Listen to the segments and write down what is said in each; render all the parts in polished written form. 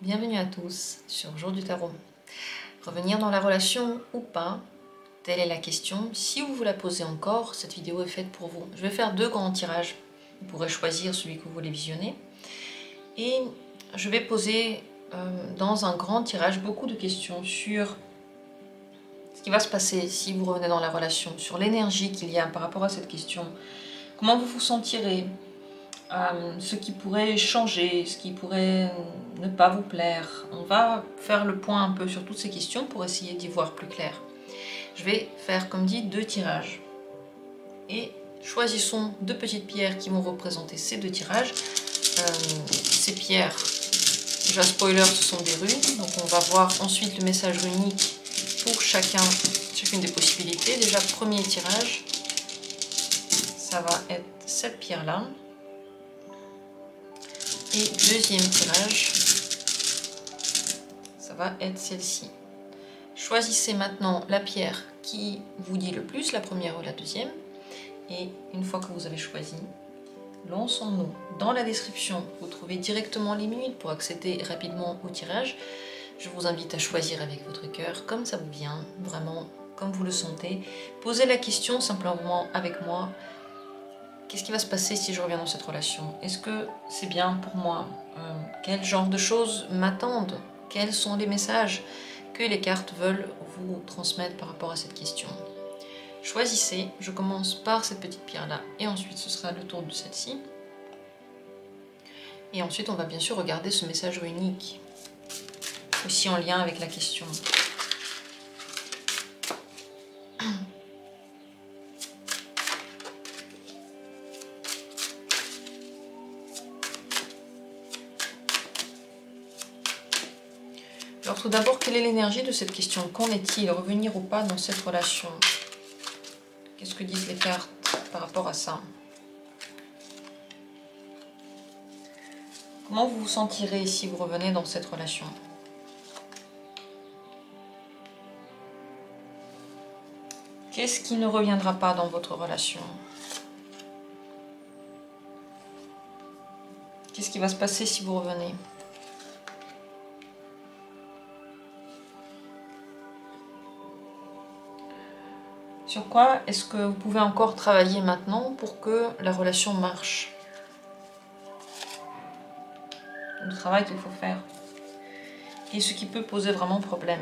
Bienvenue à tous sur Jour du Tarot. Revenir dans la relation ou pas? Telle est la question. Si vous vous la posez encore, cette vidéo est faite pour vous. Je vais faire deux grands tirages. Vous pourrez choisir celui que vous voulez visionner. Et je vais poser dans un grand tirage beaucoup de questions sur ce qui va se passer si vous revenez dans la relation, sur l'énergie qu'il y a par rapport à cette question, comment vous vous sentirez, ce qui pourrait changer, ce qui pourrait ne pas vous plaire. On va faire le point un peu sur toutes ces questions pour essayer d'y voir plus clair. Je vais faire, comme dit, deux tirages. Et choisissons deux petites pierres qui vont représenter ces deux tirages. Ces pierres, déjà spoiler, ce sont des runes. Donc on va voir ensuite le message runique pour chacune des possibilités. Déjà, premier tirage, ça va être cette pierre-là. Et deuxième tirage, ça va être celle-ci. Choisissez maintenant la pierre qui vous dit le plus, la première ou la deuxième. Et une fois que vous avez choisi, lançons-nous. Dans la description, vous trouvez directement les minutes pour accéder rapidement au tirage. Je vous invite à choisir avec votre cœur, comme ça vous vient, vraiment comme vous le sentez. Posez la question simplement avec moi. Qu'est-ce qui va se passer si je reviens dans cette relation? Est-ce que c'est bien pour moi? Quel genre de choses m'attendent? Quels sont les messages que les cartes veulent vous transmettre par rapport à cette question? Choisissez, je commence par cette petite pierre-là et ensuite ce sera le tour de celle-ci. Et ensuite on va bien sûr regarder ce message unique, aussi en lien avec la question. Alors tout d'abord, quelle est l'énergie de cette question? Qu'en est-il? Revenir ou pas dans cette relation? Qu'est-ce que disent les cartes par rapport à ça? Comment vous vous sentirez si vous revenez dans cette relation? Qu'est-ce qui ne reviendra pas dans votre relation? Qu'est-ce qui va se passer si vous revenez? Sur quoi est-ce que vous pouvez encore travailler maintenant pour que la relation marche? Le travail qu'il faut faire. Et ce qui peut poser vraiment problème.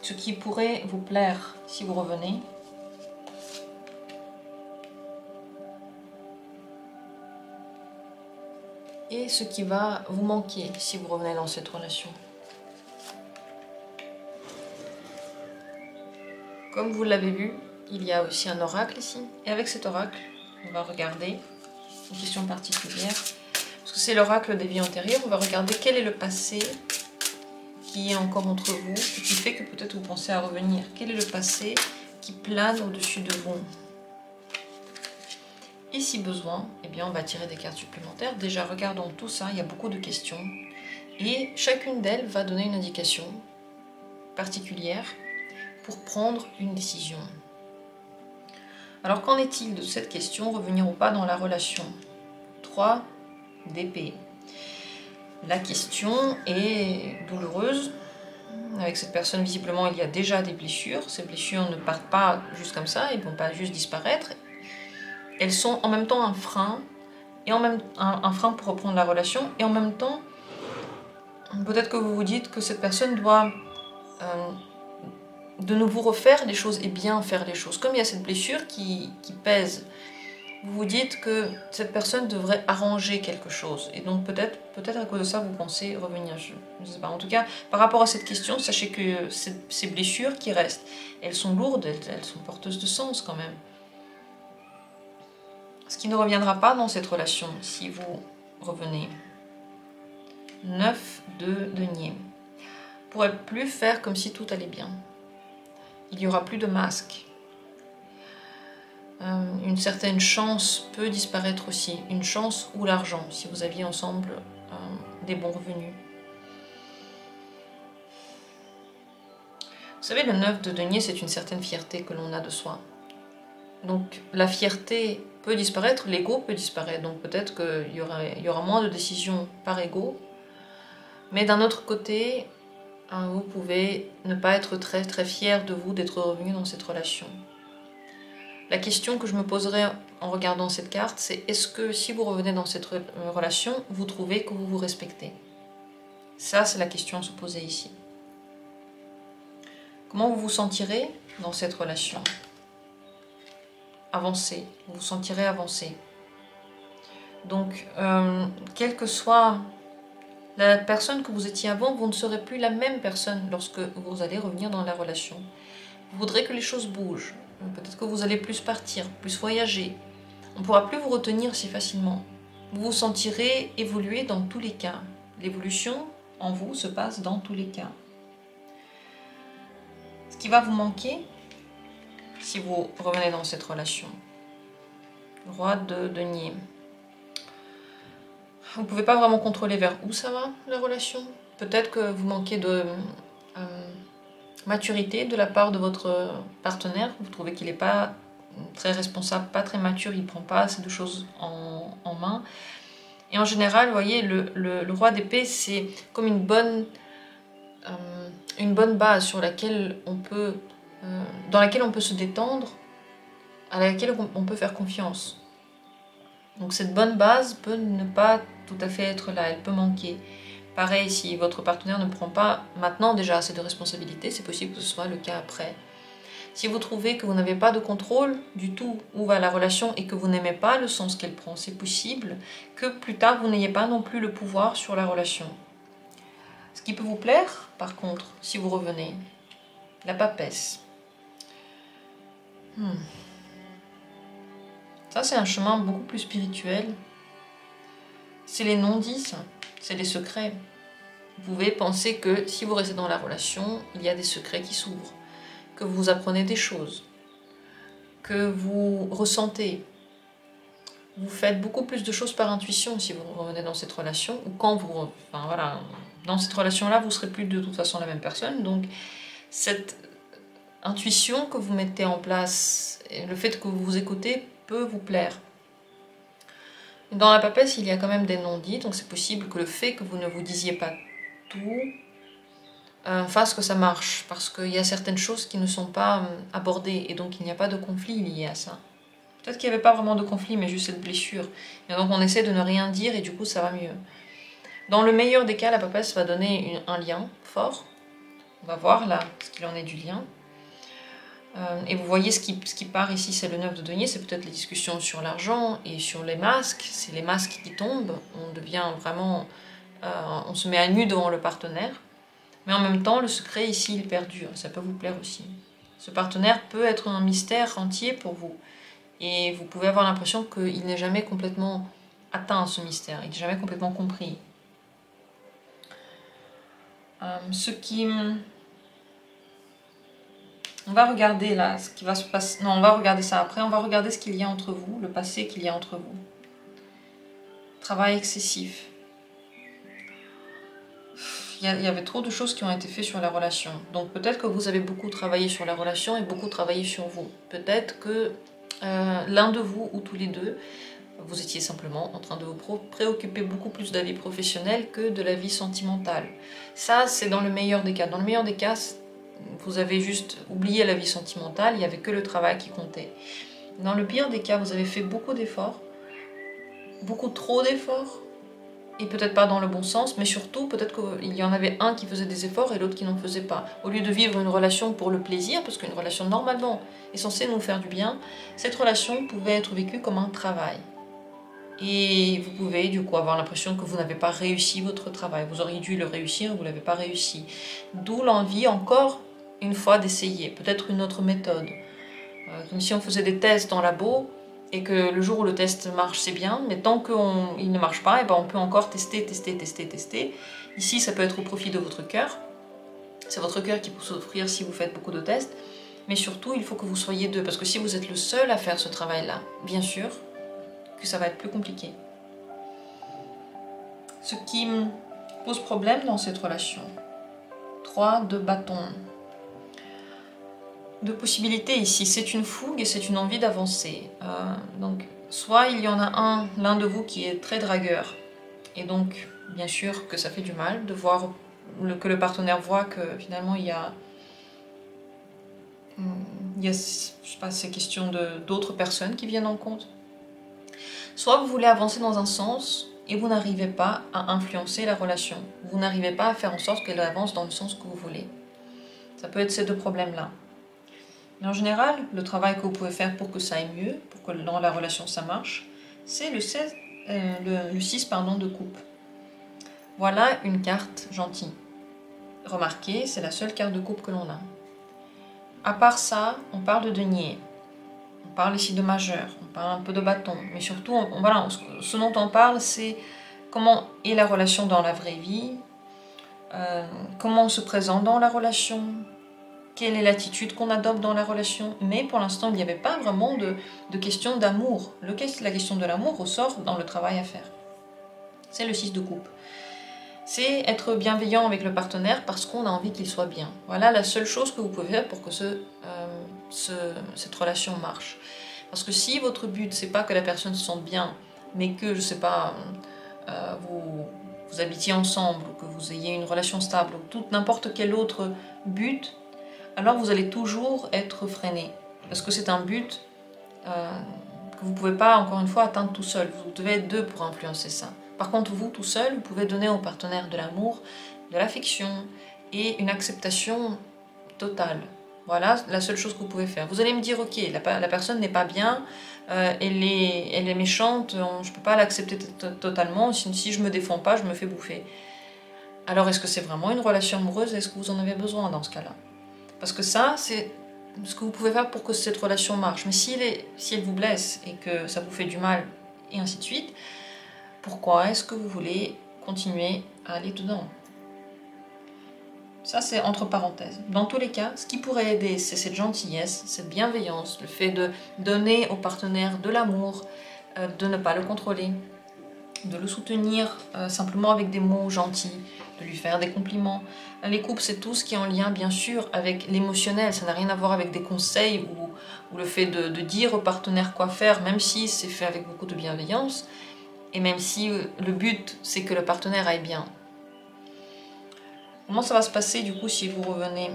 Ce qui pourrait vous plaire si vous revenez. Et ce qui va vous manquer si vous revenez dans cette relation. Comme vous l'avez vu, il y a aussi un oracle ici. Et avec cet oracle, on va regarder une question particulière. Parce que c'est l'oracle des vies antérieures, on va regarder quel est le passé qui est encore entre vous, et qui fait que peut-être vous pensez à revenir. Quel est le passé qui plane au-dessus de vous? Et si besoin, eh bien on va tirer des cartes supplémentaires. Déjà, regardons tout ça, il y a beaucoup de questions. Et chacune d'elles va donner une indication particulière pour prendre une décision. Alors qu'en est-il de cette question, revenir ou pas dans la relation? 3 d'épée. La question est douloureuse. Avec cette personne, visiblement, il y a déjà des blessures. Ces blessures ne partent pas juste comme ça, elles ne vont pas juste disparaître. Elles sont en même temps un frein, et un frein pour reprendre la relation, et en même temps, peut-être que vous vous dites que cette personne doit de nouveau refaire les choses et bien faire les choses. Comme il y a cette blessure qui pèse, vous vous dites que cette personne devrait arranger quelque chose. Et donc peut-être à cause de ça, vous pensez revenir. Je ne sais pas. En tout cas, par rapport à cette question, sachez que ces blessures qui restent, elles sont lourdes, elles sont porteuses de sens quand même. Ce qui ne reviendra pas dans cette relation si vous revenez. 9 de denier. Vous ne pourrez plus faire comme si tout allait bien. Il n'y aura plus de masque. Une certaine chance peut disparaître aussi. Une chance ou l'argent, si vous aviez ensemble des bons revenus. Vous savez, le 9 de denier, c'est une certaine fierté que l'on a de soi. Donc la fierté peut disparaître, l'ego peut disparaître, donc peut-être qu'il y aura moins de décisions par ego. Mais d'un autre côté, vous pouvez ne pas être très très fier de vous d'être revenu dans cette relation. La question que je me poserai en regardant cette carte, c'est est-ce que si vous revenez dans cette relation, vous trouvez que vous vous respectez? Ça, c'est la question à se poser ici. Comment vous vous sentirez dans cette relation? Avancer, vous vous sentirez avancer. Donc, quelle que soit la personne que vous étiez avant, vous ne serez plus la même personne lorsque vous allez revenir dans la relation. Vous voudrez que les choses bougent. Peut-être que vous allez plus partir, plus voyager. On ne pourra plus vous retenir si facilement. Vous vous sentirez évoluer dans tous les cas. L'évolution en vous se passe dans tous les cas. Ce qui va vous manquer, si vous revenez dans cette relation, le roi de denier. Vous ne pouvez pas vraiment contrôler vers où ça va, la relation. Peut-être que vous manquez de maturité de la part de votre partenaire. Vous trouvez qu'il n'est pas très responsable, pas très mature, il ne prend pas assez de choses en main. Et en général, vous voyez, le roi d'épée, c'est comme une bonne base sur laquelle dans laquelle on peut se détendre, à laquelle on peut faire confiance. Donc cette bonne base peut ne pas tout à fait être là, elle peut manquer. Pareil, si votre partenaire ne prend pas maintenant déjà assez de responsabilités, c'est possible que ce soit le cas après. Si vous trouvez que vous n'avez pas de contrôle du tout où va la relation et que vous n'aimez pas le sens qu'elle prend, c'est possible que plus tard vous n'ayez pas non plus le pouvoir sur la relation. Ce qui peut vous plaire, par contre, si vous revenez, la papesse. Ça, c'est un chemin beaucoup plus spirituel. C'est les non-dits, c'est les secrets. Vous pouvez penser que si vous restez dans la relation, il y a des secrets qui s'ouvrent, que vous apprenez des choses, que vous ressentez. Vous faites beaucoup plus de choses par intuition si vous revenez dans cette relation, ou quand vous... Enfin voilà, dans cette relation-là, vous ne serez plus de toute façon la même personne. Donc cette intuition que vous mettez en place, et le fait que vous vous écoutez, peut vous plaire. Dans la papesse, il y a quand même des non-dits, donc c'est possible que le fait que vous ne vous disiez pas tout fasse que ça marche, parce qu'il y a certaines choses qui ne sont pas abordées, et donc il n'y a pas de conflit lié à ça. Peut-être qu'il n'y avait pas vraiment de conflit, mais juste cette blessure. Et donc on essaie de ne rien dire, et du coup ça va mieux. Dans le meilleur des cas, la papesse va donner un lien fort. On va voir là ce qu'il en est du lien. Et vous voyez ce qui part ici, c'est le 9 de denier, c'est peut-être les discussions sur l'argent et sur les masques. C'est les masques qui tombent, on devient vraiment... on se met à nu devant le partenaire. Mais en même temps, le secret ici, il perdure, ça peut vous plaire aussi. Ce partenaire peut être un mystère entier pour vous. Et vous pouvez avoir l'impression qu'il n'est jamais complètement atteint, ce mystère, il n'est jamais complètement compris. Ce qui... On va regarder là ce qui va se passer. Non, on va regarder ça après. On va regarder ce qu'il y a entre vous, le passé qu'il y a entre vous. Travail excessif. Il y avait trop de choses qui ont été faites sur la relation. Donc peut-être que vous avez beaucoup travaillé sur la relation et beaucoup travaillé sur vous. Peut-être que l'un de vous ou tous les deux, vous étiez simplement en train de vous préoccuper beaucoup plus de la vie professionnelle que de la vie sentimentale. Ça, c'est dans le meilleur des cas. Dans le meilleur des cas, vous avez juste oublié la vie sentimentale, il n'y avait que le travail qui comptait. Dans le pire des cas, vous avez fait beaucoup d'efforts, beaucoup trop d'efforts, et peut-être pas dans le bon sens, mais surtout peut-être qu'il y en avait un qui faisait des efforts et l'autre qui n'en faisait pas. Au lieu de vivre une relation pour le plaisir, parce qu'une relation normalement est censée nous faire du bien, cette relation pouvait être vécue comme un travail. Et vous pouvez du coup avoir l'impression que vous n'avez pas réussi votre travail. Vous auriez dû le réussir, vous ne l'avez pas réussi. D'où l'envie encore une fois d'essayer, peut-être une autre méthode. Comme si on faisait des tests en labo, et que le jour où le test marche, c'est bien, mais tant qu'il ne marche pas, et ben on peut encore tester. Ici, ça peut être au profit de votre cœur. C'est votre cœur qui peut souffrir si vous faites beaucoup de tests. Mais surtout, il faut que vous soyez deux, parce que si vous êtes le seul à faire ce travail-là, bien sûr, que ça va être plus compliqué. Ce qui me pose problème dans cette relation. 3 de bâton. deux possibilités ici. C'est une fougue et c'est une envie d'avancer. Donc, soit il y en a l'un de vous qui est très dragueur. Et donc, bien sûr que ça fait du mal de voir que le partenaire voit que finalement il y a je sais pas, ces questions d'autres personnes qui viennent en compte. Soit vous voulez avancer dans un sens et vous n'arrivez pas à influencer la relation. Vous n'arrivez pas à faire en sorte qu'elle avance dans le sens que vous voulez. Ça peut être ces deux problèmes-là. Mais en général, le travail que vous pouvez faire pour que ça aille mieux, pour que dans la relation ça marche, c'est le 6 de coupe. Voilà une carte gentille. Remarquez, c'est la seule carte de coupe que l'on a. À part ça, on parle de denier. On parle ici de majeur, on parle un peu de bâton. Mais surtout, voilà, ce dont on parle, c'est comment est la relation dans la vraie vie, comment on se présente dans la relation, quelle est l'attitude qu'on adopte dans la relation. Mais pour l'instant, il n'y avait pas vraiment de question d'amour. La question de l'amour ressort dans le travail à faire. C'est le 6 de coupe. C'est être bienveillant avec le partenaire parce qu'on a envie qu'il soit bien. Voilà la seule chose que vous pouvez faire pour que cette relation marche. Parce que si votre but, c'est pas que la personne se sente bien, mais que, je sais pas, vous habitiez ensemble, ou que vous ayez une relation stable, ou n'importe quel autre but, alors vous allez toujours être freiné. Parce que c'est un but que vous ne pouvez pas, encore une fois, atteindre tout seul. Vous devez être deux pour influencer ça. Par contre, vous, tout seul, vous pouvez donner au partenaire de l'amour, de l'affection et une acceptation totale. Voilà la seule chose que vous pouvez faire. Vous allez me dire, ok, la personne n'est pas bien, elle est méchante, je ne peux pas l'accepter totalement, si je ne me défends pas, je me fais bouffer. Alors est-ce que c'est vraiment une relation amoureuse? Est-ce que vous en avez besoin dans ce cas-là? Parce que ça, c'est ce que vous pouvez faire pour que cette relation marche. Mais si elle vous blesse et que ça vous fait du mal, et ainsi de suite, pourquoi est-ce que vous voulez continuer à aller dedans? Ça, c'est entre parenthèses. Dans tous les cas, ce qui pourrait aider, c'est cette gentillesse, cette bienveillance, le fait de donner au partenaire de l'amour, de ne pas le contrôler, de le soutenir simplement avec des mots gentils, de lui faire des compliments. Les couples, c'est tout ce qui est en lien, bien sûr, avec l'émotionnel. Ça n'a rien à voir avec des conseils ou le fait de dire au partenaire quoi faire, même si c'est fait avec beaucoup de bienveillance. Et même si le but, c'est que le partenaire aille bien. Comment ça va se passer, du coup, si vous revenez?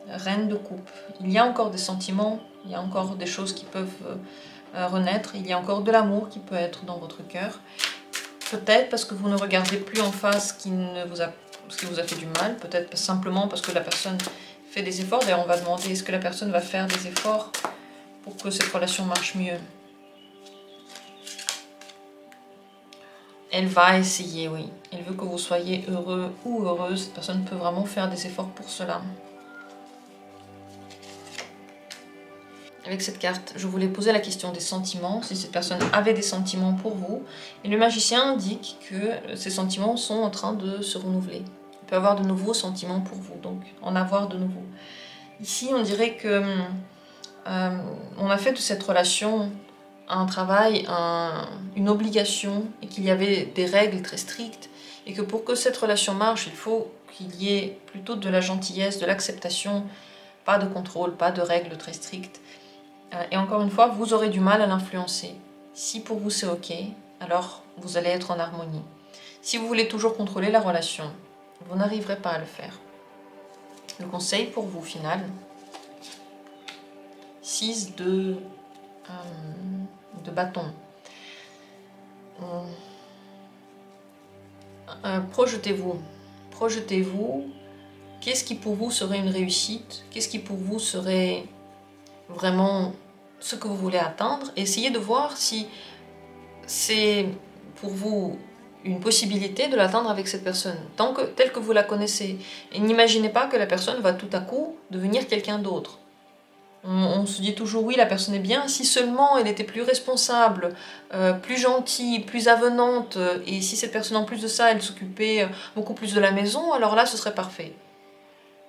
Reine de coupe. Il y a encore des sentiments, il y a encore des choses qui peuvent renaître. Il y a encore de l'amour qui peut être dans votre cœur. Peut-être parce que vous ne regardez plus en face ce qui vous a fait du mal. Peut-être simplement parce que la personne fait des efforts. D'ailleurs, on va demander, est-ce que la personne va faire des efforts pour que cette relation marche mieux? Elle va essayer, oui. Elle veut que vous soyez heureux ou heureuse. Cette personne peut vraiment faire des efforts pour cela. Avec cette carte, je voulais poser la question des sentiments, si cette personne avait des sentiments pour vous. Et le magicien indique que ces sentiments sont en train de se renouveler. Il peut avoir de nouveaux sentiments pour vous, donc en avoir de nouveaux. Ici, on dirait que on a fait de cette relation un travail, une obligation, et qu'il y avait des règles très strictes, et que pour que cette relation marche, il faut qu'il y ait plutôt de la gentillesse, de l'acceptation, pas de contrôle, pas de règles très strictes. Et encore une fois, vous aurez du mal à l'influencer. Si pour vous c'est ok, alors vous allez être en harmonie. Si vous voulez toujours contrôler la relation, vous n'arriverez pas à le faire. Le conseil pour vous, final, 6 de bâton. Projetez-vous. Projetez-vous. Qu'est-ce qui pour vous serait une réussite? Qu'est-ce qui pour vous serait vraiment ce que vous voulez atteindre? Essayez de voir si c'est pour vous une possibilité de l'atteindre avec cette personne, telle que vous la connaissez. Et n'imaginez pas que la personne va tout à coup devenir quelqu'un d'autre. On se dit toujours, oui, la personne est bien, si seulement elle était plus responsable, plus gentille, plus avenante, et si cette personne, en plus de ça, elle s'occupait beaucoup plus de la maison, alors là, ce serait parfait.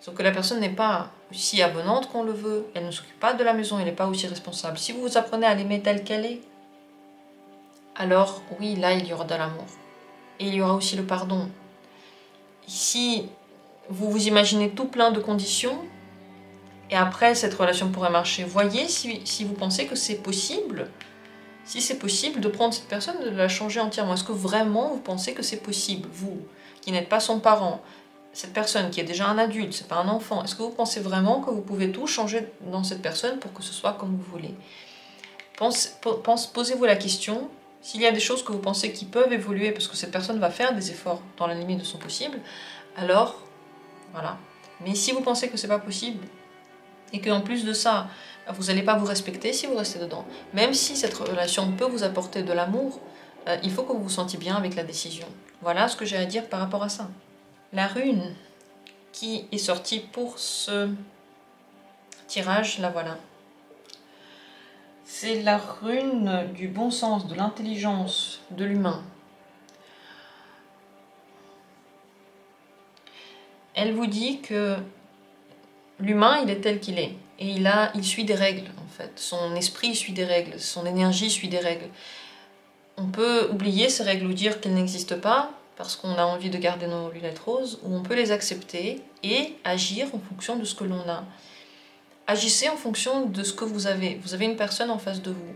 Sauf que la personne n'est pas aussi avenante qu'on le veut, elle ne s'occupe pas de la maison, elle n'est pas aussi responsable. Si vous apprenez à l'aimer telle qu'elle est, alors oui, là, il y aura de l'amour. Et il y aura aussi le pardon. Si vous vous imaginez tout plein de conditions, Et après, cette relation pourrait marcher. Voyez si vous pensez que c'est possible, si c'est possible de prendre cette personne et de la changer entièrement. Est-ce que vraiment vous pensez que c'est possible, vous, qui n'êtes pas son parent, cette personne qui est déjà un adulte, c'est pas un enfant, est-ce que vous pensez vraiment que vous pouvez tout changer dans cette personne pour que ce soit comme vous voulez? Posez-vous la question, s'il y a des choses que vous pensez qui peuvent évoluer parce que cette personne va faire des efforts dans la limite de son possible, alors voilà. Mais si vous pensez que c'est pas possible, et qu'en plus de ça, vous n'allez pas vous respecter si vous restez dedans, même si cette relation peut vous apporter de l'amour, il faut que vous vous sentiez bien avec la décision. Voilà ce que j'ai à dire par rapport à ça. La rune qui est sortie pour ce tirage, la voilà. C'est la rune du bon sens, de l'intelligence, de l'humain. Elle vous dit que l'humain, il est tel qu'il est. Et il suit des règles, en fait. Son esprit suit des règles, son énergie suit des règles. On peut oublier ces règles ou dire qu'elles n'existent pas, parce qu'on a envie de garder nos lunettes roses, ou on peut les accepter et agir en fonction de ce que l'on a. Agissez en fonction de ce que vous avez. Vous avez une personne en face de vous.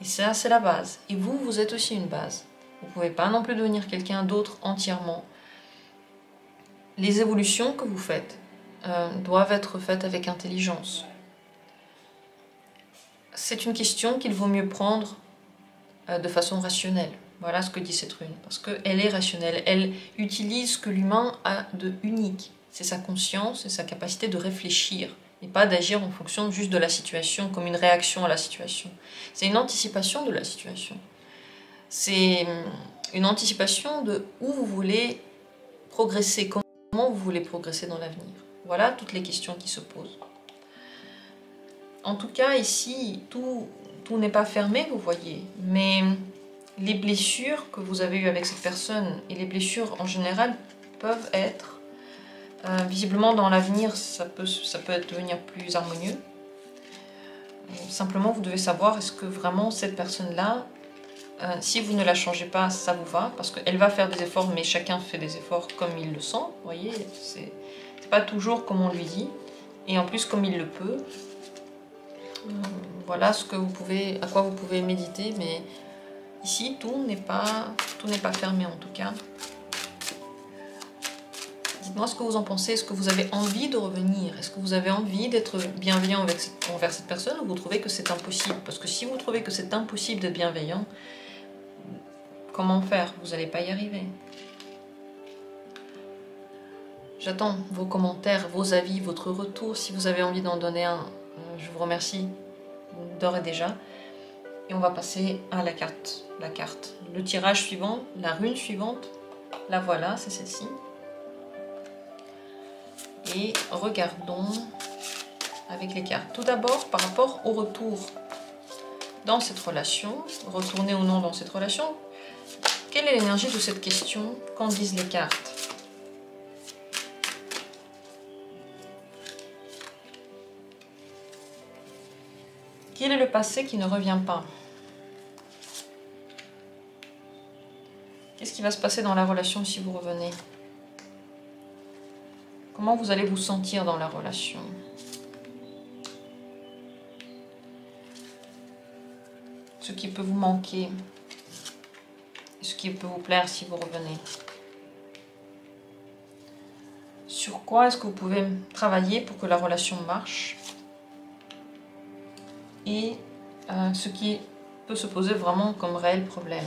Et ça, c'est la base. Et vous, vous êtes aussi une base. Vous ne pouvez pas non plus devenir quelqu'un d'autre entièrement. Les évolutions que vous faites doivent être faites avec intelligence. C'est une question qu'il vaut mieux prendre de façon rationnelle. Voilà ce que dit cette rune. Parce qu'elle est rationnelle. Elle utilise ce que l'humain a de unique. C'est sa conscience et sa capacité de réfléchir. Et pas d'agir en fonction juste de la situation, comme une réaction à la situation. C'est une anticipation de la situation. C'est une anticipation de où vous voulez progresser, comment vous voulez progresser dans l'avenir. Voilà toutes les questions qui se posent. En tout cas, ici, tout n'est pas fermé, vous voyez, mais les blessures que vous avez eues avec cette personne et les blessures en général peuvent être visiblement, dans l'avenir, ça peut devenir plus harmonieux. Simplement, vous devez savoir, est-ce que vraiment cette personne-là, si vous ne la changez pas, ça vous va? Parce qu'elle va faire des efforts, mais chacun fait des efforts comme il le sent. Vous voyez, c'est pas toujours comme on lui dit. Et en plus, comme il le peut. Voilà à quoi vous pouvez méditer. Mais ici, tout n'est pas fermé en tout cas. Dites-moi ce que vous en pensez. Est-ce que vous avez envie de revenir? Est-ce que vous avez envie d'être bienveillant envers cette personne, ou vous trouvez que c'est impossible? Parce que si vous trouvez que c'est impossible d'être bienveillant, comment faire? Vous n'allez pas y arriver. J'attends vos commentaires, vos avis, votre retour. Si vous avez envie d'en donner un, je vous remercie d'ores et déjà. Et on va passer à la carte. Le tirage suivant, la rune suivante, la voilà, c'est celle-ci. Et regardons avec les cartes. Tout d'abord, par rapport au retour dans cette relation, retourner ou non dans cette relation, quelle est l'énergie de cette question qu'en disent les cartes? Quel est le passé qui ne revient pas? Qu'est-ce qui va se passer dans la relation si vous revenez? Comment vous allez vous sentir dans la relation? Ce qui peut vous manquer, ce qui peut vous plaire si vous revenez. Sur quoi est-ce que vous pouvez travailler pour que la relation marche? Et ce qui peut se poser vraiment comme réel problème.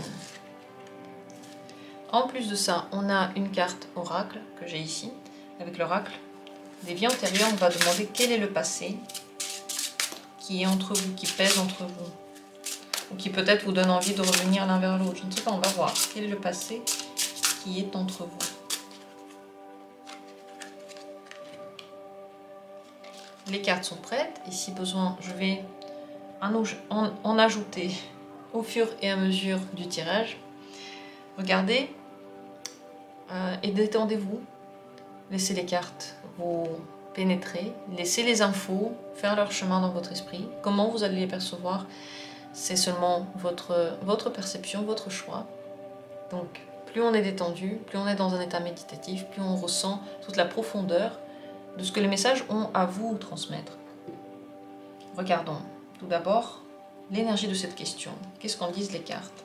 En plus de ça, on a une carte oracle que j'ai ici. Avec l'oracle des vies antérieures, on va demander quel est le passé qui est entre vous, qui pèse entre vous, ou qui peut-être vous donne envie de revenir l'un vers l'autre. Je ne sais pas, on va voir. Quel est le passé qui est entre vous? Les cartes sont prêtes, et si besoin, je vais en ajouter au fur et à mesure du tirage. Regardez et détendez-vous. Laissez les cartes vous pénétrer, laissez les infos faire leur chemin dans votre esprit. Comment vous allez les percevoir, c'est seulement votre perception, votre choix. Donc, plus on est détendu, plus on est dans un état méditatif, plus on ressent toute la profondeur de ce que les messages ont à vous transmettre. Regardons tout d'abord l'énergie de cette question. Qu'est-ce qu'en disent les cartes?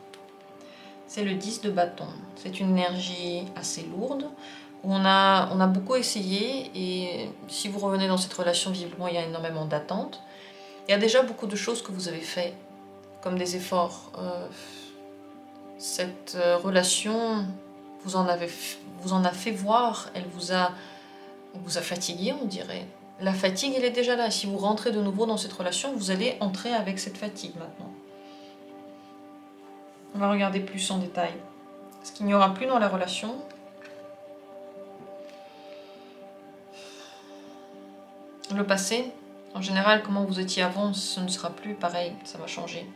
C'est le 10 de bâton. C'est une énergie assez lourde. On a beaucoup essayé et si vous revenez dans cette relation, visiblement il y a énormément d'attentes. Il y a déjà beaucoup de choses que vous avez fait comme des efforts. Cette relation vous en a fait voir, elle vous a fatigué, on dirait. La fatigue, elle est déjà là. Si vous rentrez de nouveau dans cette relation, vous allez entrer avec cette fatigue maintenant. On va regarder plus en détail. Ce qu'il n'y aura plus dans la relation. Le passé, en général, comment vous étiez avant, ce ne sera plus pareil, ça va changer.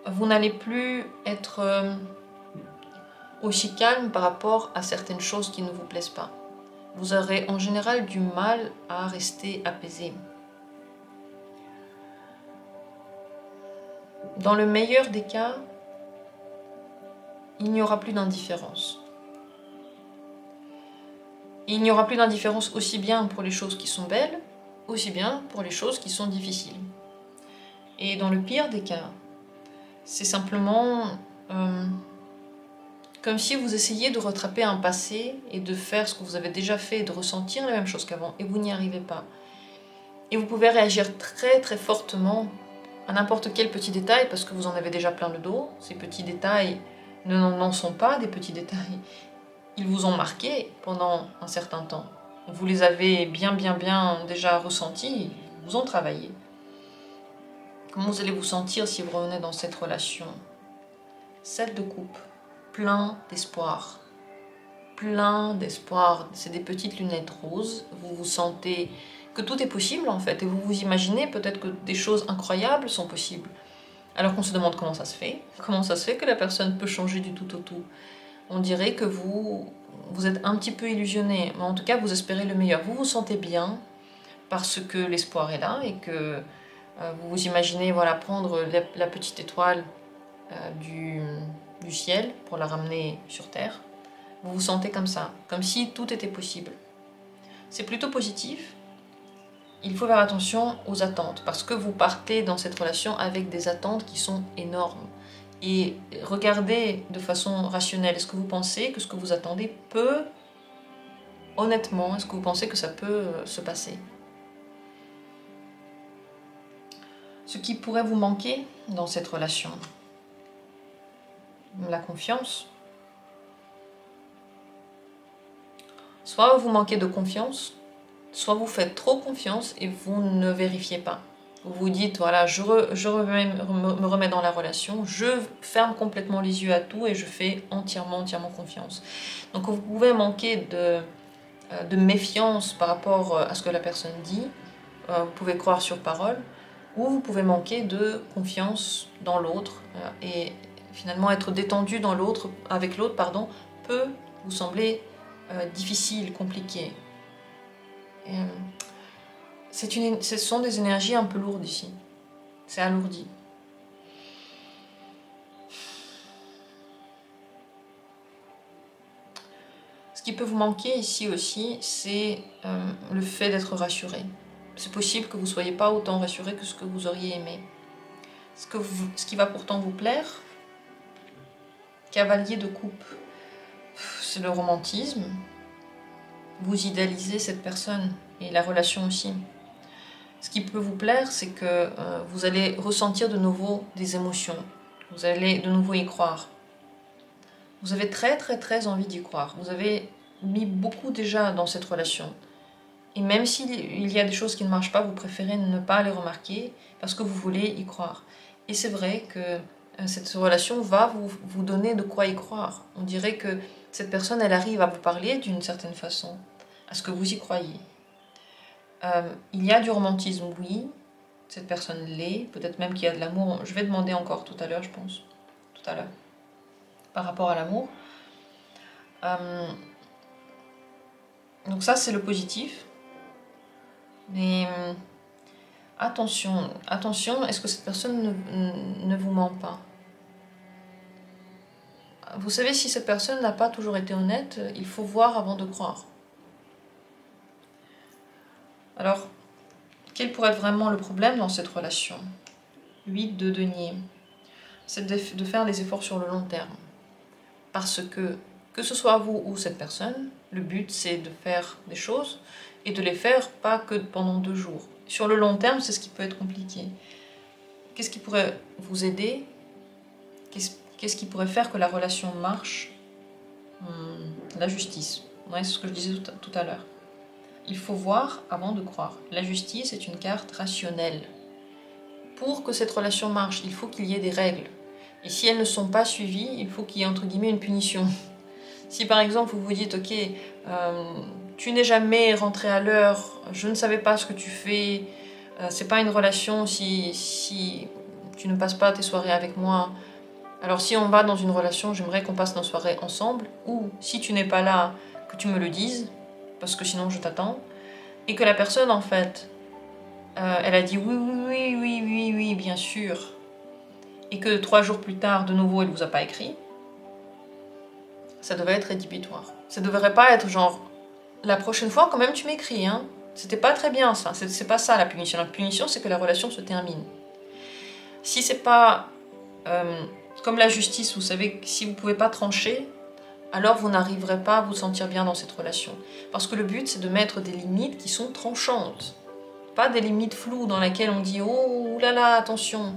Vous n'allez plus être aussi calme par rapport à certaines choses qui ne vous plaisent pas. Vous aurez en général du mal à rester apaisé. Dans le meilleur des cas, il n'y aura plus d'indifférence. Il n'y aura plus d'indifférence aussi bien pour les choses qui sont belles, aussi bien pour les choses qui sont difficiles. Et dans le pire des cas, c'est simplement comme si vous essayiez de rattraper un passé et de faire ce que vous avez déjà fait et de ressentir la même chose qu'avant, et vous n'y arrivez pas. Et vous pouvez réagir très très fortement à n'importe quel petit détail parce que vous en avez déjà plein le dos. Ces petits détails n'en sont pas des petits détails. Ils vous ont marqué pendant un certain temps. Vous les avez bien déjà ressentis, ils vous ont travaillé. Comment vous allez vous sentir si vous revenez dans cette relation? 7 de coupe, plein d'espoir. Plein d'espoir. C'est des petites lunettes roses. Vous vous sentez que tout est possible en fait. Et vous vous imaginez peut-être que des choses incroyables sont possibles. Alors qu'on se demande comment ça se fait. Comment ça se fait que la personne peut changer du tout au tout. On dirait que vous êtes un petit peu illusionné. Mais en tout cas, vous espérez le meilleur. Vous vous sentez bien parce que l'espoir est là et que vous vous imaginez voilà, prendre la petite étoile du ciel pour la ramener sur Terre. Vous vous sentez comme ça, comme si tout était possible. C'est plutôt positif. Il faut faire attention aux attentes, parce que vous partez dans cette relation avec des attentes qui sont énormes. Et regardez de façon rationnelle, est-ce que vous pensez que ce que vous attendez peut, honnêtement, est-ce que vous pensez que ça peut se passer? Ce qui pourrait vous manquer dans cette relation, la confiance. Soit vous manquez de confiance, soit vous faites trop confiance et vous ne vérifiez pas. Vous vous dites, voilà, je me remets dans la relation, je ferme complètement les yeux à tout et je fais entièrement confiance. Donc vous pouvez manquer de méfiance par rapport à ce que la personne dit, vous pouvez croire sur parole, ou vous pouvez manquer de confiance dans l'autre et finalement être détendu dans l'autre, avec l'autre, pardon, peut vous sembler difficile, compliqué. Ce sont des énergies un peu lourdes ici. C'est alourdi. Ce qui peut vous manquer ici aussi, c'est le fait d'être rassuré. C'est possible que vous ne soyez pas autant rassuré que ce que vous auriez aimé. Ce qui va pourtant vous plaire, cavalier de coupe, c'est le romantisme. Vous idéalisez cette personne et la relation aussi. Ce qui peut vous plaire, c'est que vous allez ressentir de nouveau des émotions. Vous allez de nouveau y croire. Vous avez très envie d'y croire. Vous avez mis beaucoup déjà dans cette relation. Et même s'il y a des choses qui ne marchent pas, vous préférez ne pas les remarquer parce que vous voulez y croire. Et c'est vrai que cette relation va vous donner de quoi y croire. On dirait que cette personne, elle arrive à vous parler d'une certaine façon, à ce que vous y croyez. Il y a du romantisme, oui. Cette personne l'est. Peut-être même qu'il y a de l'amour. Je vais demander encore tout à l'heure, je pense. Tout à l'heure. Par rapport à l'amour. Donc ça, c'est le positif. Mais attention, est-ce que cette personne ne vous ment pas? Vous savez, si cette personne n'a pas toujours été honnête, il faut voir avant de croire. Alors, quel pourrait être vraiment le problème dans cette relation? 8 de denier. C'est de faire des efforts sur le long terme. Parce que ce soit vous ou cette personne, le but c'est de faire des choses et de les faire pas que pendant 2 jours. Sur le long terme, c'est ce qui peut être compliqué. Qu'est-ce qui pourrait vous aider? Qu'est-ce qui pourrait faire que la relation marche? La justice. Ouais, c'est ce que je disais tout à l'heure. Il faut voir avant de croire. La justice est une carte rationnelle. Pour que cette relation marche, il faut qu'il y ait des règles. Et si elles ne sont pas suivies, il faut qu'il y ait entre guillemets une punition. Si par exemple vous vous dites, ok, tu n'es jamais rentré à l'heure, je ne savais pas ce que tu fais, c'est pas une relation si tu ne passes pas tes soirées avec moi. Alors si on va dans une relation, j'aimerais qu'on passe nos soirées ensemble, ou si tu n'es pas là, que tu me le dises, parce que sinon je t'attends, et que la personne en fait, elle a dit oui, bien sûr, et que 3 jours plus tard, de nouveau, elle vous a pas écrit, ça devrait être rédhibitoire. Ça devrait pas être genre, la prochaine fois quand même tu m'écris, hein. C'était pas très bien ça, c'est pas ça la punition. La punition c'est que la relation se termine. Si c'est pas comme la justice, vous savez, si vous pouvez pas trancher, alors vous n'arriverez pas à vous sentir bien dans cette relation. Parce que le but c'est de mettre des limites qui sont tranchantes. Pas des limites floues dans lesquelles on dit oh là là, attention.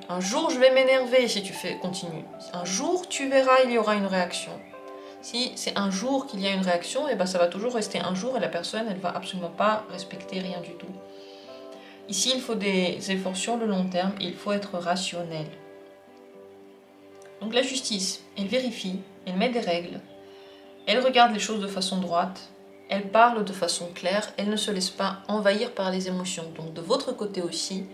Un jour je vais m'énerver si tu continues. Un jour tu verras, il y aura une réaction. Si c'est un jour qu'il y a une réaction, et ben ça va toujours rester un jour et la personne elle va absolument pas respecter rien du tout. Ici il faut des efforts sur le long terme et il faut être rationnel. Donc la justice, elle vérifie, elle met des règles, elle regarde les choses de façon droite, elle parle de façon claire, elle ne se laisse pas envahir par les émotions. Donc de votre côté aussi,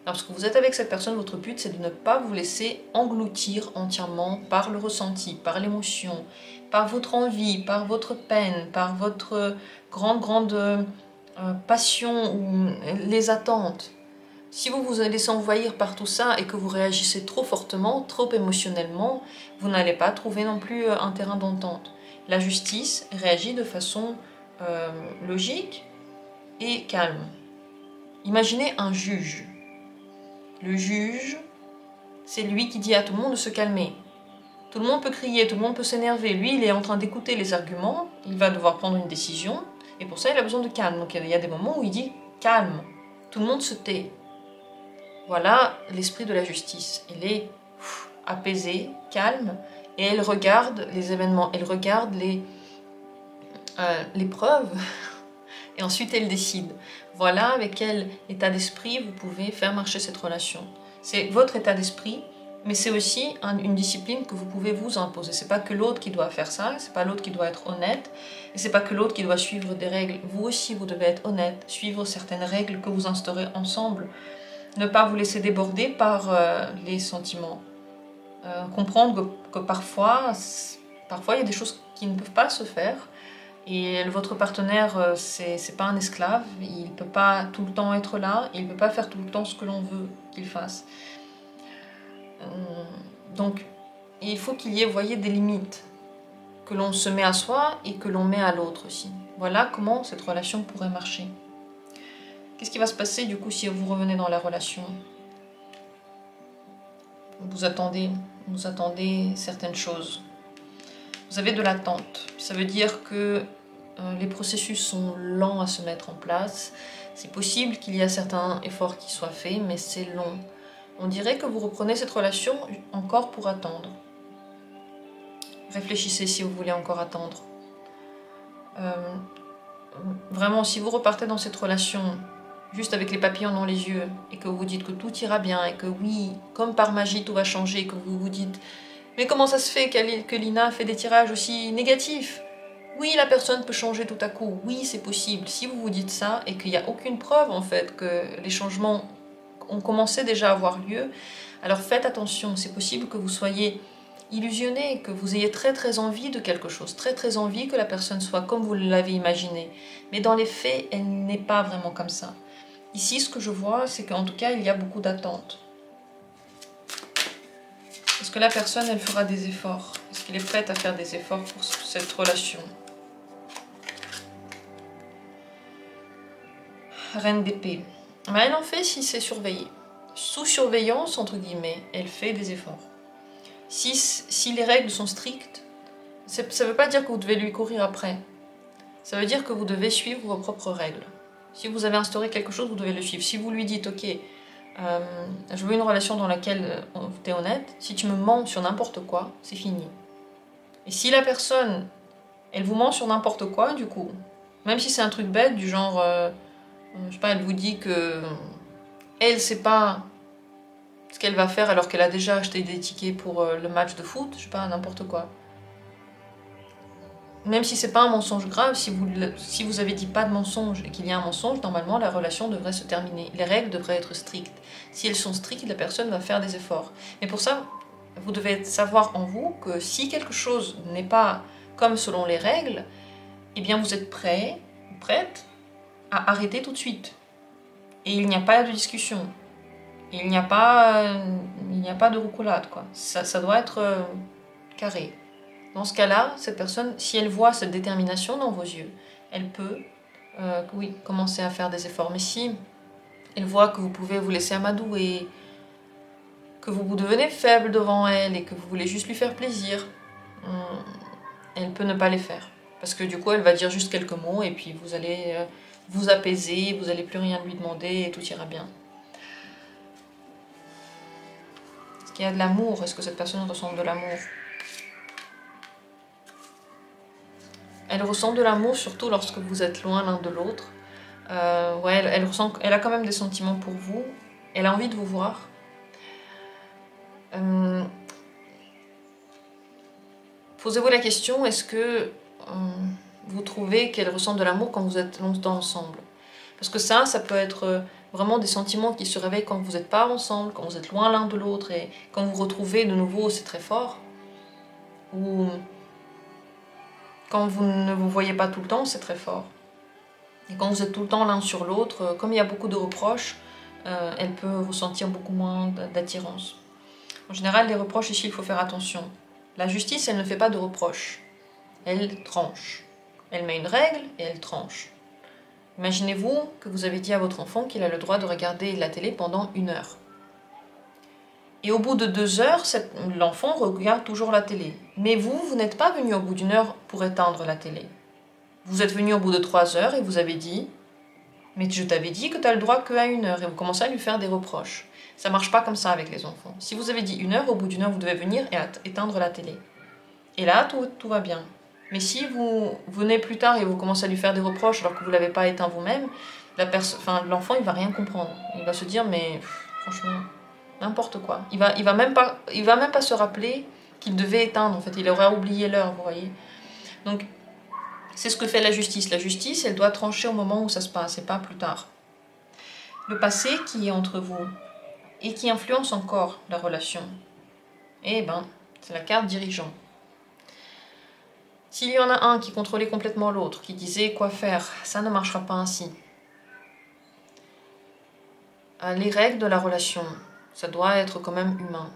lorsque vous êtes avec cette personne, votre but c'est de ne pas vous laisser engloutir entièrement par le ressenti, par l'émotion, par votre envie, par votre peine, par votre grande passion ou les attentes. Si vous vous laissez envahir par tout ça et que vous réagissez trop fortement, trop émotionnellement, vous n'allez pas trouver non plus un terrain d'entente. La justice réagit de façon logique et calme. Imaginez un juge. Le juge, c'est lui qui dit à tout le monde de se calmer. Tout le monde peut crier, tout le monde peut s'énerver. Lui, il est en train d'écouter les arguments, il va devoir prendre une décision, et pour ça, il a besoin de calme. Donc il y a des moments où il dit calme. Tout le monde se tait. Voilà l'esprit de la justice. Elle est apaisée, calme, et elle regarde les événements, elle regarde les preuves, et ensuite elle décide. Voilà avec quel état d'esprit vous pouvez faire marcher cette relation. C'est votre état d'esprit, mais c'est aussi une discipline que vous pouvez vous imposer. C'est pas que l'autre qui doit faire ça, c'est pas l'autre qui doit être honnête, et c'est pas que l'autre qui doit suivre des règles. Vous aussi, vous devez être honnête, suivre certaines règles que vous instaurez ensemble. Ne pas vous laisser déborder par les sentiments. Comprendre que parfois, il y a des choses qui ne peuvent pas se faire. Et votre partenaire, c'est pas un esclave. Il ne peut pas tout le temps être là. Il ne peut pas faire tout le temps ce que l'on veut qu'il fasse. Donc, il faut qu'il y ait, voyez, des limites que l'on se met à soi et que l'on met à l'autre aussi. Voilà comment cette relation pourrait marcher. Qu'est-ce qui va se passer du coup si vous revenez dans la relation? Vous attendez certaines choses. Vous avez de l'attente. Ça veut dire que les processus sont lents à se mettre en place. C'est possible qu'il y ait certains efforts qui soient faits, mais c'est long. On dirait que vous reprenez cette relation encore pour attendre. Réfléchissez si vous voulez encore attendre. Vraiment, si vous repartez dans cette relation juste avec les papillons dans les yeux, et que vous vous dites que tout ira bien, et que oui, comme par magie, tout va changer, et que vous vous dites « Mais comment ça se fait que Lina fait des tirages aussi négatifs ?» Oui, la personne peut changer tout à coup, oui, c'est possible. Si vous vous dites ça, et qu'il n'y a aucune preuve, en fait, que les changements ont commencé déjà à avoir lieu, alors faites attention, c'est possible que vous soyez illusionné, que vous ayez très envie de quelque chose, très envie que la personne soit comme vous l'avez imaginé. Mais dans les faits, elle n'est pas vraiment comme ça. Ici, ce que je vois, c'est qu'en tout cas, il y a beaucoup d'attentes. Est-ce que la personne, elle fera des efforts? Est-ce qu'elle est prête à faire des efforts pour cette relation? Reine d'épée. Ben, elle en fait si c'est surveillé. Sous surveillance, entre guillemets, elle fait des efforts. Si les règles sont strictes, ça ne veut pas dire que vous devez lui courir après. Ça veut dire que vous devez suivre vos propres règles. Si vous avez instauré quelque chose, vous devez le suivre. Si vous lui dites, ok, je veux une relation dans laquelle tu es honnête, si tu me mens sur n'importe quoi, c'est fini. Et si la personne, elle vous ment sur n'importe quoi, du coup, même si c'est un truc bête, du genre, je sais pas, elle vous dit que elle sait pas ce qu'elle va faire alors qu'elle a déjà acheté des tickets pour le match de foot, je sais pas, n'importe quoi. Même si c'est pas un mensonge grave, si vous avez dit pas de mensonge et qu'il y a un mensonge, normalement la relation devrait se terminer. Les règles devraient être strictes. Si elles sont strictes, la personne va faire des efforts. Mais pour ça, vous devez savoir en vous que si quelque chose n'est pas comme selon les règles, eh bien vous êtes prêt ou prête à arrêter tout de suite. Et il n'y a pas de discussion. Il n'y a pas de roucoulade, quoi. Ça doit être carré. Dans ce cas-là, cette personne, si elle voit cette détermination dans vos yeux, elle peut, oui, commencer à faire des efforts. Mais si elle voit que vous pouvez vous laisser amadouer, que vous devenez faible devant elle et que vous voulez juste lui faire plaisir, elle peut ne pas les faire. Parce que du coup, elle va dire juste quelques mots et puis vous allez vous apaiser, vous n'allez plus rien lui demander et tout ira bien. Est-ce qu'il y a de l'amour? Est-ce que cette personne ressent de l'amour? Elle ressent de l'amour surtout lorsque vous êtes loin l'un de l'autre. Ouais, elle a quand même des sentiments pour vous. Elle a envie de vous voir. Posez-vous la question, est-ce que vous trouvez qu'elle ressent de l'amour quand vous êtes longtemps ensemble? Parce que ça peut être vraiment des sentiments qui se réveillent quand vous n'êtes pas ensemble, quand vous êtes loin l'un de l'autre, et quand vous vous retrouvez de nouveau, c'est très fort. Ou quand vous ne vous voyez pas tout le temps, c'est très fort. Et quand vous êtes tout le temps l'un sur l'autre, comme il y a beaucoup de reproches, elle peut ressentir beaucoup moins d'attirance. En général, les reproches ici, il faut faire attention. La justice, elle ne fait pas de reproches. Elle tranche. Elle met une règle et elle tranche. Imaginez-vous que vous avez dit à votre enfant qu'il a le droit de regarder la télé pendant 1 heure. Et au bout de 2 heures, l'enfant regarde toujours la télé. Mais vous n'êtes pas venu au bout d'1 heure pour éteindre la télé. Vous êtes venu au bout de 3 heures et vous avez dit « Mais je t'avais dit que tu as le droit qu'à 1 heure » et vous commencez à lui faire des reproches. Ça ne marche pas comme ça avec les enfants. Si vous avez dit 1 heure, au bout d'1 heure, vous devez venir et éteindre la télé. Et là, tout va bien. Mais si vous venez plus tard et vous commencez à lui faire des reproches alors que vous ne l'avez pas éteint vous-même, l'enfant, il ne va rien comprendre. Il va se dire « Mais franchement, n'importe quoi. » Il va même pas se rappeler qu'il devait éteindre. En fait, il aura oublié l'heure, vous voyez. Donc, c'est ce que fait la justice. La justice, elle doit trancher au moment où ça se passe et pas plus tard. Le passé qui est entre vous et qui influence encore la relation, eh ben, c'est la carte dirigeant. S'il y en a un qui contrôlait complètement l'autre, qui disait quoi faire, ça ne marchera pas ainsi. Les règles de la relation, ça doit être quand même humain.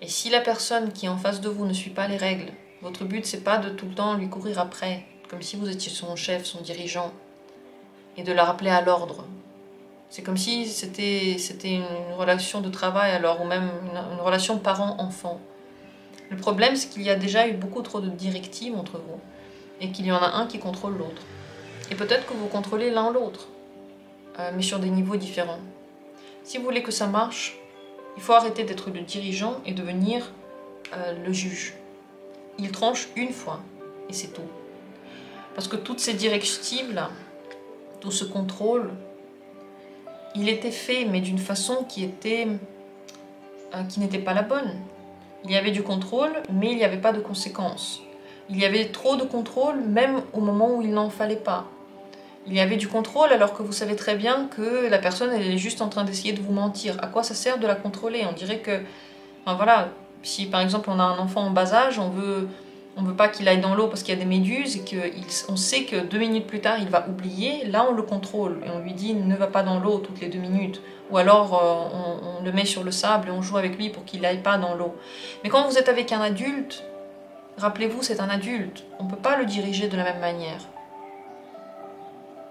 Et si la personne qui est en face de vous ne suit pas les règles, votre but, c'est pas de tout le temps lui courir après, comme si vous étiez son chef, son dirigeant, et de la rappeler à l'ordre. C'est comme si c'était une relation de travail, alors, ou même une relation parent-enfant. Le problème, c'est qu'il y a déjà eu beaucoup trop de directives entre vous, et qu'il y en a un qui contrôle l'autre. Et peut-être que vous contrôlez l'un l'autre, mais sur des niveaux différents. Si vous voulez que ça marche, il faut arrêter d'être le dirigeant et devenir le juge. Il tranche une fois, et c'est tout. Parce que toutes ces directives-là, tout ce contrôle, il était fait, mais d'une façon qui n'était pas la bonne. Il y avait du contrôle, mais il n'y avait pas de conséquences. Il y avait trop de contrôle, même au moment où il n'en fallait pas. Il y avait du contrôle alors que vous savez très bien que la personne, elle est juste en train d'essayer de vous mentir. À quoi ça sert de la contrôler? On dirait que... Enfin voilà, si par exemple on a un enfant en bas âge, on veut pas qu'il aille dans l'eau parce qu'il y a des méduses et qu'on sait que 2 minutes plus tard il va oublier, là on le contrôle et on lui dit ne va pas dans l'eau toutes les 2 minutes. Ou alors on le met sur le sable et on joue avec lui pour qu'il n'aille pas dans l'eau. Mais quand vous êtes avec un adulte, rappelez-vous, c'est un adulte, on ne peut pas le diriger de la même manière.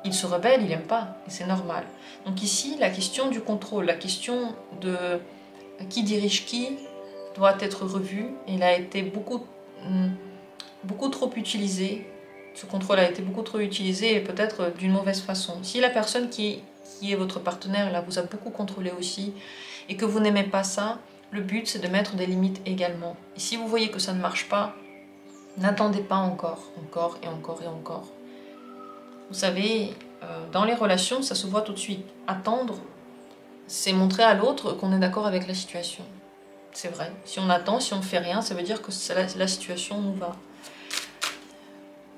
il se rebelle, il n'aime pas, et c'est normal. Donc ici, la question du contrôle, la question de qui dirige qui doit être revue. Il a été beaucoup trop utilisé. Ce contrôle a été beaucoup trop utilisé et peut-être d'une mauvaise façon. Si la personne qui est votre partenaire là vous a beaucoup contrôlé aussi et que vous n'aimez pas ça, le but c'est de mettre des limites également. Et si vous voyez que ça ne marche pas, n'attendez pas encore et encore et encore. Vous savez, dans les relations, ça se voit tout de suite. Attendre, c'est montrer à l'autre qu'on est d'accord avec la situation. C'est vrai. Si on attend, si on ne fait rien, ça veut dire que la situation nous va.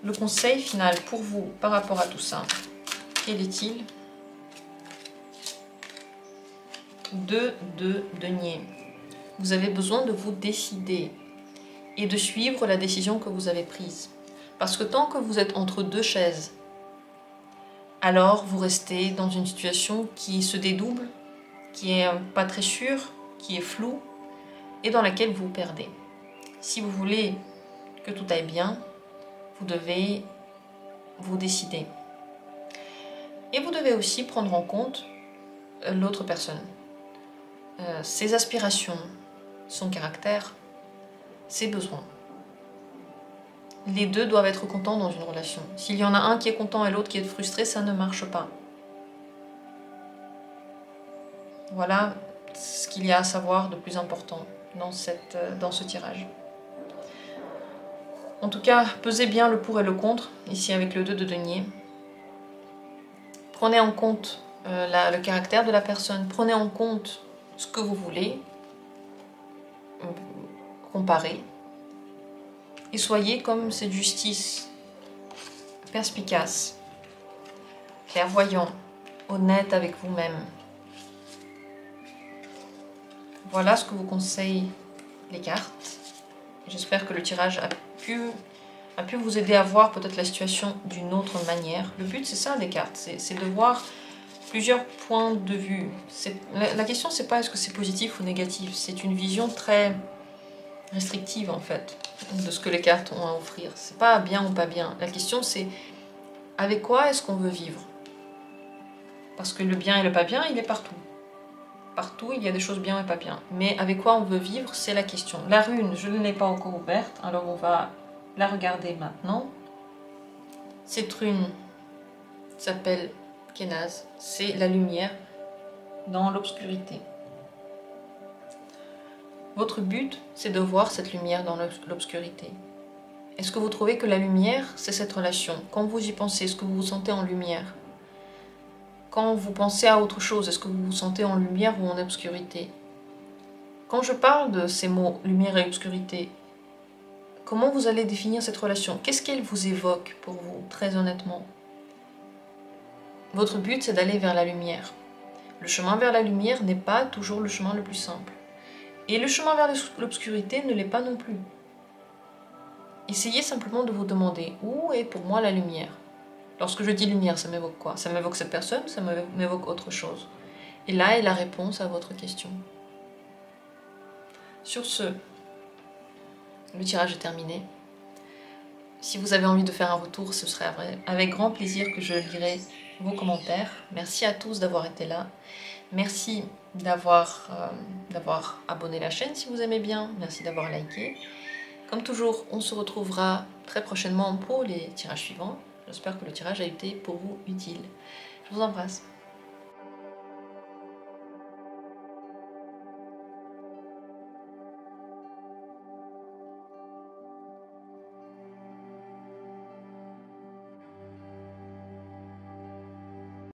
Le conseil final pour vous par rapport à tout ça, quel est-il? 2 de denier. Vous avez besoin de vous décider et de suivre la décision que vous avez prise. Parce que tant que vous êtes entre deux chaises, alors vous restez dans une situation qui se dédouble, qui est pas très sûre, qui est floue et dans laquelle vous perdez. Si vous voulez que tout aille bien, vous devez vous décider. Et vous devez aussi prendre en compte l'autre personne. Ses aspirations, son caractère, ses besoins. Les deux doivent être contents dans une relation. S'il y en a un qui est content et l'autre qui est frustré, ça ne marche pas. Voilà ce qu'il y a à savoir de plus important dans ce tirage. En tout cas, pesez bien le pour et le contre, ici avec le 2 de denier. Prenez en compte le caractère de la personne, prenez en compte ce que vous voulez, comparez, et soyez comme cette justice, perspicace, clairvoyant, honnête avec vous-même. Voilà ce que vous conseillent les cartes. J'espère que le tirage a pu vous aider à voir peut-être la situation d'une autre manière. Le but, c'est ça des cartes, c'est de voir plusieurs points de vue. La question, c'est pas est-ce que c'est positif ou négatif, c'est une vision très restrictive en fait de ce que les cartes ont à offrir. C'est pas bien ou pas bien. La question, c'est avec quoi est-ce qu'on veut vivre? Parce que le bien et le pas bien, il est partout. Partout, il y a des choses bien et pas bien. Mais avec quoi on veut vivre, c'est la question. La rune, je ne l'ai pas encore ouverte, alors on va la regarder maintenant. Cette rune s'appelle Kenaz. C'est la lumière dans l'obscurité. Votre but, c'est de voir cette lumière dans l'obscurité. Est-ce que vous trouvez que la lumière, c'est cette relation? Quand vous y pensez, est-ce que vous vous sentez en lumière? Quand vous pensez à autre chose, est-ce que vous vous sentez en lumière ou en obscurité? Quand je parle de ces mots, lumière et obscurité, comment vous allez définir cette relation? Qu'est-ce qu'elle vous évoque pour vous, très honnêtement? Votre but, c'est d'aller vers la lumière. Le chemin vers la lumière n'est pas toujours le chemin le plus simple. Et le chemin vers l'obscurité ne l'est pas non plus. Essayez simplement de vous demander, où est pour moi la lumière? Lorsque je dis lumière, ça m'évoque quoi? Ça m'évoque cette personne, ça m'évoque autre chose. Et là est la réponse à votre question. Sur ce, le tirage est terminé. Si vous avez envie de faire un retour, ce serait avec grand plaisir que je lirai vos commentaires. Merci à tous d'avoir été là. Merci d'avoir abonné la chaîne si vous aimez bien. Merci d'avoir liké. Comme toujours, on se retrouvera très prochainement pour les tirages suivants. J'espère que le tirage a été pour vous utile. Je vous embrasse.